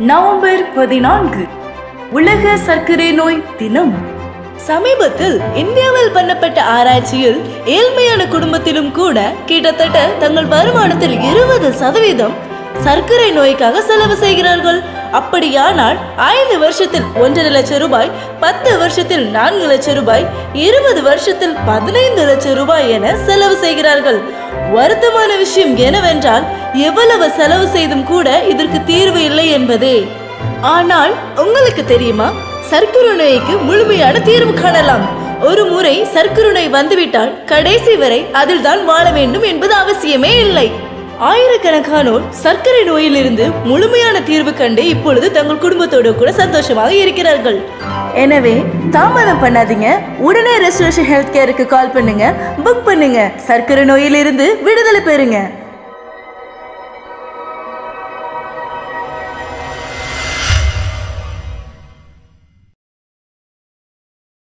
November 14 உலக சர்க்கரை நோய் தினம். சமீபத்தில் இந்தியாவில் பண்ணப்பட்ட ஆராய்ச்சியில் ஏழ்மையான குடும்பத்திலும் கூட கிட்டத்தட்ட தங்கள் வருமானத்தில் 20% சர்க்கரை நோய்க்காக செலவு செய்கிறார்கள். அப்படியானால் 5 வருஷத்தில் 1.5 லட்சம் ரூபாய், 10 வருஷத்தில் 4 லட்சம் ரூபாய், 20 வருஷத்தில் 15 லட்சம் ரூபாய் என செலவு செய்கிறார்கள். வருத்தமான விஷயம் என்னவென்றால் எவ்வளவு செலவு செய்தும் கூட இதற்கு தீர்வு இல்லை என்பதே. ஆனால் உங்களுக்கு தெரியுமா, சர்க்கரை நோய்க்கு முழுமையான தீர்வு காணலாம். ஒரு முறை சர்க்கரை நோய் வந்துவிட்டால் கடைசி வரை அதில் தான் வாழ வேண்டும் என்பது அவசியமே இல்லை. ஆயிரக்கணக்கானோர் சர்க்கரை நோயிலிருந்து முழுமையான தீர்வு கண்டு இப்பொழுது தங்கள் குடும்பத்தோடு கூட சந்தோஷமாக இருக்கிறார்கள். எனவே தாமதம் பண்ணாதீங்க, உடனே ரெஸ்டோரேஷன் ஹெல்த் கேருக்கு கால் பண்ணுங்க, புக் பண்ணுங்க, சர்க்கரை நோயிலிருந்து விடுதலை பெறுங்க.